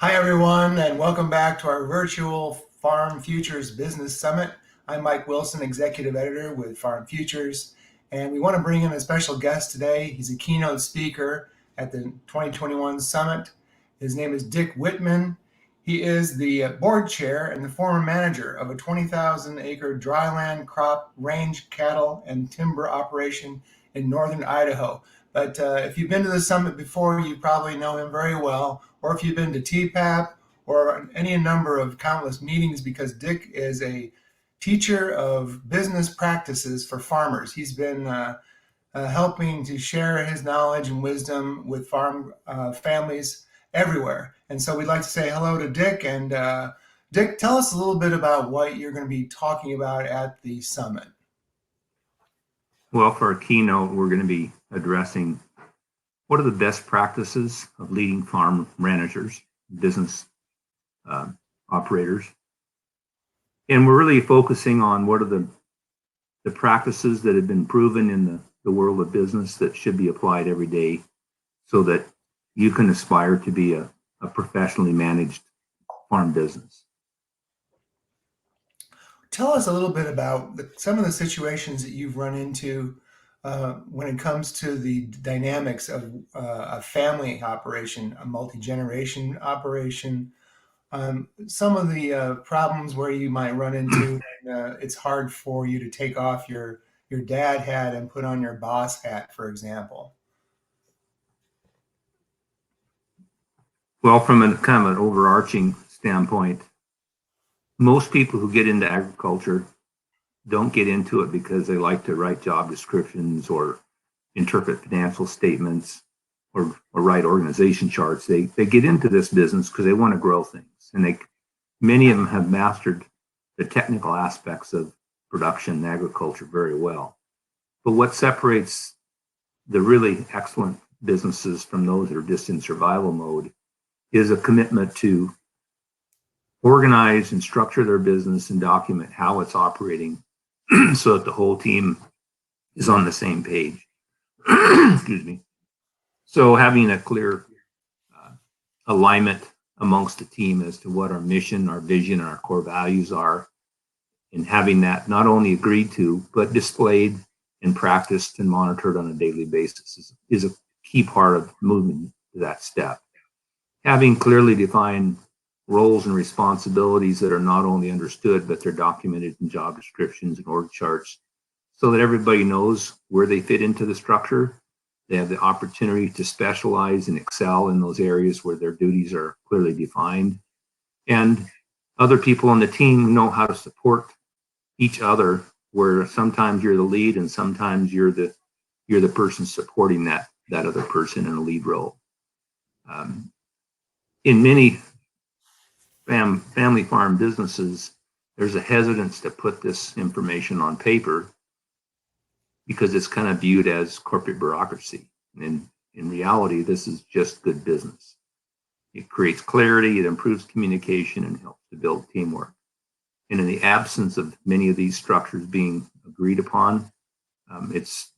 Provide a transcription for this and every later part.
Hi, everyone, and welcome back to our virtual Farm Futures Business Summit. I'm Mike Wilson, Executive Editor with Farm Futures, and we want to bring in a special guest today. He's a keynote speaker at the 2021 Summit. His name is Dick Wittman. He is the board chair and the former manager of a 20,000-acre dryland crop range cattle and timber operation in northern Idaho. But if you've been to the summit before, you probably know him very well, or if you've been to TPAP or any number of countless meetings, because Dick is a teacher of business practices for farmers. He's been helping to share his knowledge and wisdom with farm families everywhere. And so we'd like to say hello to Dick. And Dick, tell us a little bit about what you're going to be talking about at the summit. Well, for our keynote, we're going to be addressing what are the best practices of leading farm managers, business operators. And we're really focusing on what are the practices that have been proven in the world of business that should be applied every day so that you can aspire to be a professionally managed farm business. Tell us a little bit about some of the situations that you've run into when it comes to the dynamics of a family operation, a multi-generation operation. Some of the problems where you might run into, it's hard for you to take off your dad hat and put on your boss hat, for example. Well, from a kind of an overarching standpoint, most people who get into agriculture don't get into it because they like to write job descriptions or interpret financial statements or write organization charts. They get into this business because they want to grow things. And many of them have mastered the technical aspects of production and agriculture very well. But what separates the really excellent businesses from those that are just in survival mode is a commitment to organize and structure their business and document how it's operating so that the whole team is on the same page. Excuse me. So having a clear alignment amongst the team as to what our mission, our vision, and our core values are, and having that not only agreed to, but displayed and practiced and monitored on a daily basis is a key part of moving to that step. Having clearly defined roles and responsibilities that are not only understood, but they're documented in job descriptions and org charts so that everybody knows where they fit into the structure. They have the opportunity to specialize and excel in those areas where their duties are clearly defined. And other people on the team know how to support each other, where sometimes you're the lead and sometimes you're the person supporting that other person in a lead role. In many family farm businesses, there's a hesitance to put this information on paper because it's kind of viewed as corporate bureaucracy. And in reality, this is just good business. It creates clarity, it improves communication, and helps to build teamwork. And in the absence of many of these structures being agreed upon, it's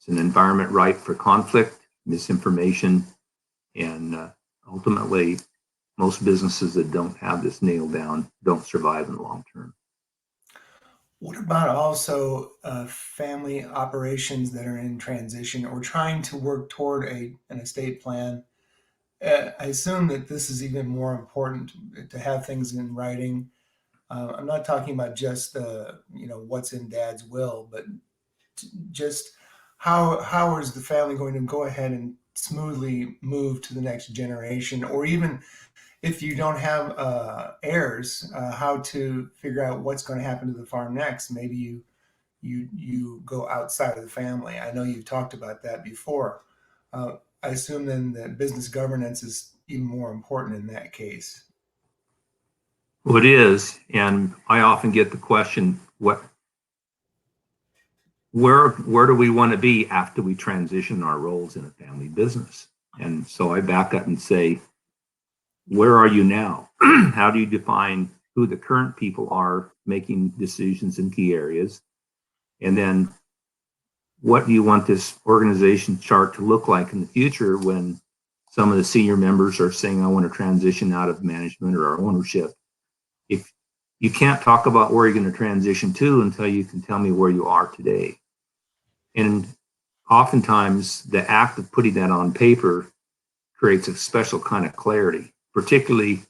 an environment ripe for conflict, misinformation, and ultimately, most businesses that don't have this nailed down don't survive in the long term. What about also family operations that are in transition or trying to work toward an estate plan? I assume that this is even more important to have things in writing. I'm not talking about just what's in Dad's will, but just how is the family going to go ahead and smoothly move to the next generation, or even if you don't have heirs, how to figure out what's going to happen to the farm next. Maybe you go outside of the family. I know you've talked about that before. I assume then that business governance is even more important in that case. Well, it is, and I often get the question, where do we want to be after we transition our roles in a family business? And so I back up and say, where are you now? How do you define who the current people are making decisions in key areas? And then what do you want this organization chart to look like in the future when some of the senior members are saying, I want to transition out of management or our ownership. If you can't talk about where you're going to transition to until you can tell me where you are today. And oftentimes the act of putting that on paper creates a special kind of clarity, particularly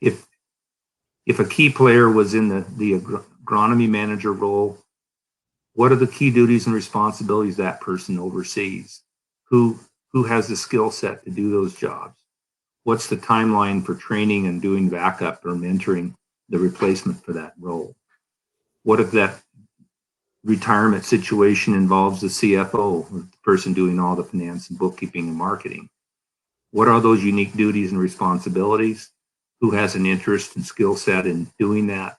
if a key player was in the agronomy manager role. What are the key duties and responsibilities that person oversees? Who has the skill set to do those jobs? What's the timeline for training and doing backup or mentoring the replacement for that role? What if that retirement situation involves the CFO, the person doing all the finance and bookkeeping and marketing? What are those unique duties and responsibilities? Who has an interest and skill set in doing that?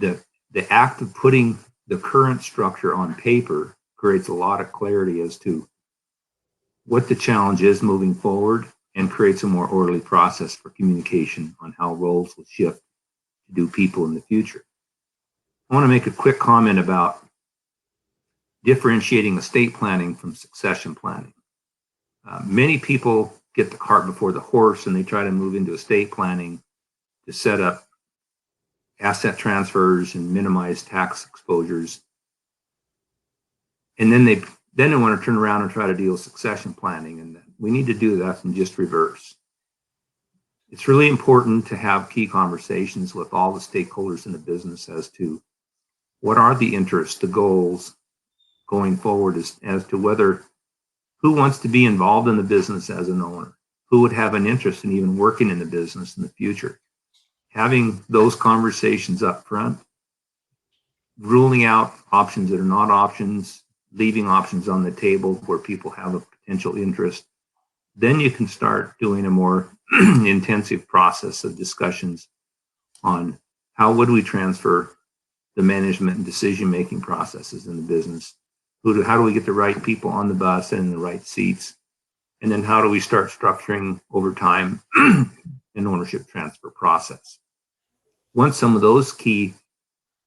The act of putting the current structure on paper creates a lot of clarity as to what the challenge is moving forward and creates a more orderly process for communication on how roles will shift to do people in the future. I want to make a quick comment about differentiating estate planning from succession planning. Many people get the cart before the horse and they try to move into estate planning to set up asset transfers and minimize tax exposures. And then they want to turn around and try to deal with succession planning. And we need to do that in just reverse. It's really important to have key conversations with all the stakeholders in the business as to what are the interests, the goals going forward as to whether who wants to be involved in the business as an owner, who would have an interest in even working in the business in the future. Having those conversations up front, ruling out options that are not options, leaving options on the table where people have a potential interest, then you can start doing a more intensive process of discussions on how would we transfer the management and decision-making processes in the business. How do we get the right people on the bus and in the right seats? And then how do we start structuring over time an ownership transfer process? Once some of those key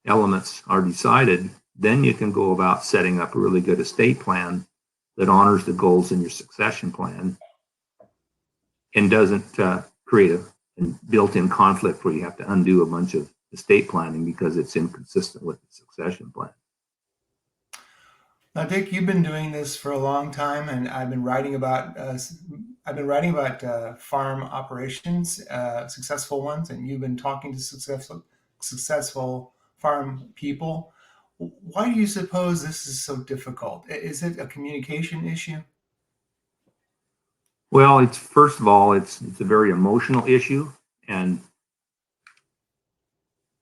elements are decided, then you can go about setting up a really good estate plan that honors the goals in your succession plan and doesn't create a built-in conflict where you have to undo a bunch of estate planning because it's inconsistent with the succession plan. Now, Dick, you've been doing this for a long time, and I've been writing about farm operations, successful ones, and you've been talking to successful farm people. Why do you suppose this is so difficult? Is it a communication issue? Well, first of all, it's a very emotional issue, and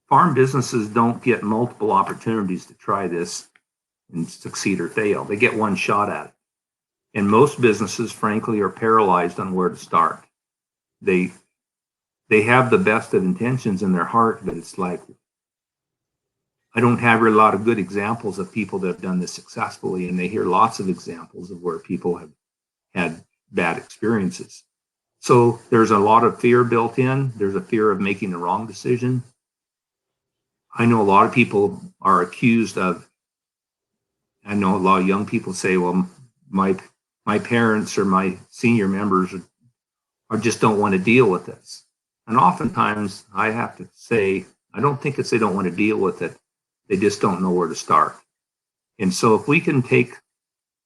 farm businesses don't get multiple opportunities to try this and succeed or fail. They get one shot at it. And most businesses, frankly, are paralyzed on where to start. They have the best of intentions in their heart, but it's like, I don't have a lot of good examples of people that have done this successfully, and they hear lots of examples of where people have had bad experiences. So there's a lot of fear built in. There's a fear of making the wrong decision. I know a lot of people are accused of, I know a lot of young people say, well, my parents or my senior members are just don't want to deal with this. And oftentimes I have to say, I don't think it's they don't want to deal with it. They just don't know where to start. And so if we can take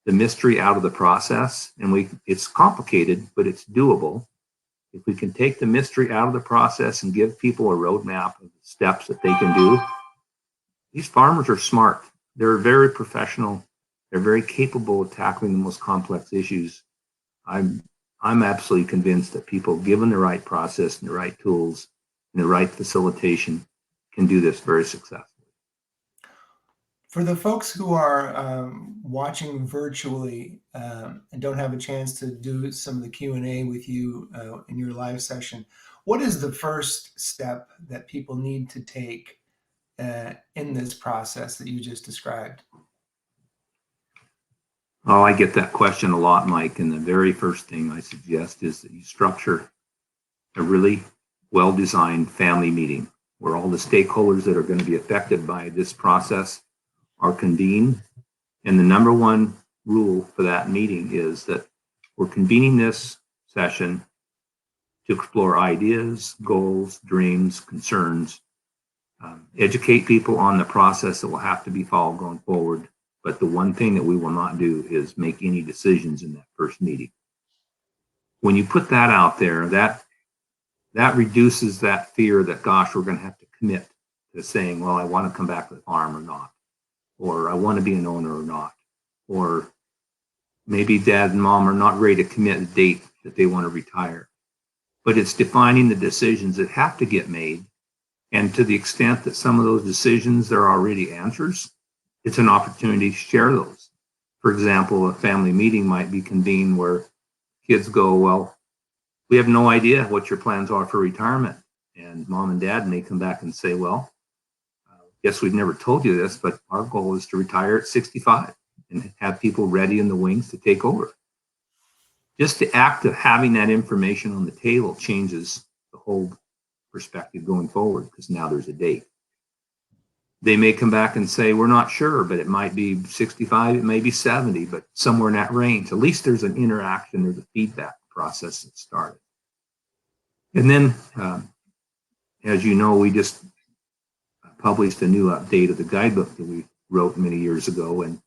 the mystery out of the process, and it's complicated, but it's doable. If we can take the mystery out of the process and give people a roadmap of steps that they can do, these farmers are smart. They're very professional. They're very capable of tackling the most complex issues. I'm absolutely convinced that people, given the right process and the right tools and the right facilitation, can do this very successfully. For the folks who are watching virtually and don't have a chance to do some of the Q&A with you in your live session, what is the first step that people need to take in this process that you just described? Oh, I get that question a lot, Mike. And the very first thing I suggest is that you structure a really well-designed family meeting where all the stakeholders that are going to be affected by this process are convened. And the number one rule for that meeting is that we're convening this session to explore ideas, goals, dreams, concerns, educate people on the process that will have to be followed going forward. But the one thing that we will not do is make any decisions in that first meeting. When you put that out there, that reduces that fear that, gosh, we're going to have to commit to saying, well, I want to come back to the farm or not, or I want to be an owner or not, or maybe dad and mom are not ready to commit a date that they want to retire. But it's defining the decisions that have to get made. And to the extent that some of those decisions, there are already answers, it's an opportunity to share those. For example, a family meeting might be convened where kids go, well, we have no idea what your plans are for retirement. And mom and dad may come back and say, well, guess we've never told you this, but our goal is to retire at 65 and have people ready in the wings to take over. Just the act of having that information on the table changes the whole perspective going forward, because now there's a date. They may come back and say, we're not sure, but it might be 65, it may be 70, but somewhere in that range. At least there's an interaction, there's a feedback process that started. And then, as you know, we just published a new update of the guidebook that we wrote many years ago, and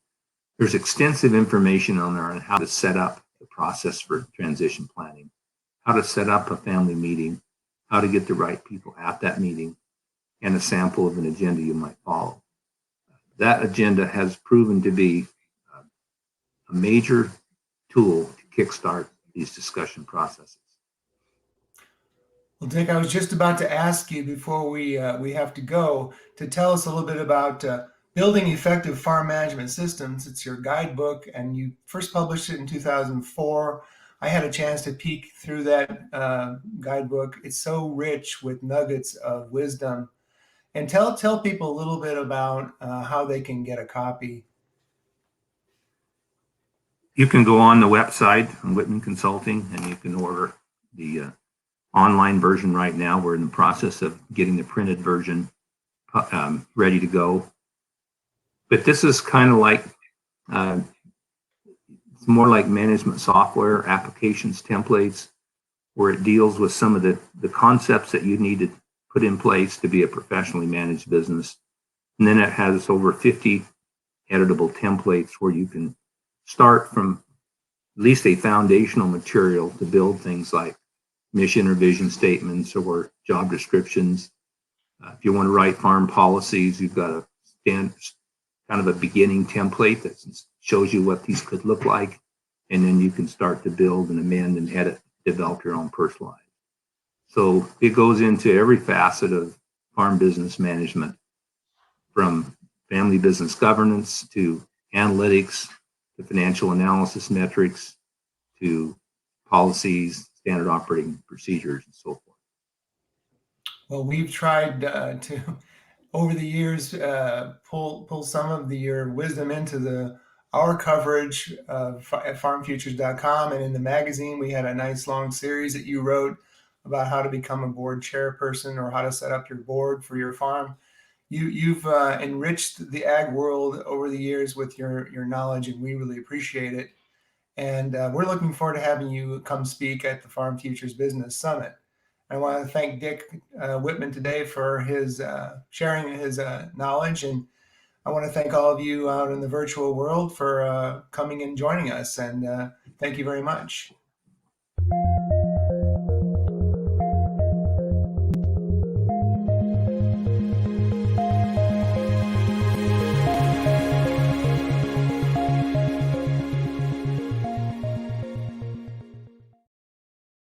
there's extensive information on there on how to set up the process for transition planning, how to set up a family meeting, how to get the right people at that meeting, and a sample of an agenda you might follow. That agenda has proven to be a major tool to kickstart these discussion processes. Well, Dick, I was just about to ask you before we have to go to tell us a little bit about building effective farm management systems. It's your guidebook, and you first published it in 2004. I had a chance to peek through that guidebook. It's so rich with nuggets of wisdom. And tell people a little bit about how they can get a copy. You can go on the website on Wittman Consulting, and you can order the online version right now. We're in the process of getting the printed version ready to go. But this is kind of like, it's more like management software, applications, templates, where it deals with some of the concepts that you need to put in place to be a professionally managed business. And then it has over 50 editable templates where you can start from at least a foundational material to build things like mission or vision statements or job descriptions. If you want to write farm policies, you've got a kind of a beginning template that shows you what these could look like. And then you can start to build and amend and edit, develop your own personalized. So it goes into every facet of farm business management, from family business governance to analytics to financial analysis metrics to policies, standard operating procedures, and so forth. Well, we've tried to, over the years, pull some of your wisdom into our coverage at farmfutures.com, and in the magazine we had a nice long series that you wrote about how to become a board chairperson or how to set up your board for your farm. You've enriched the ag world over the years with your knowledge, and we really appreciate it. And we're looking forward to having you come speak at the Farm Futures Business Summit. I want to thank Dick Wittman today for his sharing his knowledge, and I want to thank all of you out in the virtual world for coming and joining us. And thank you very much.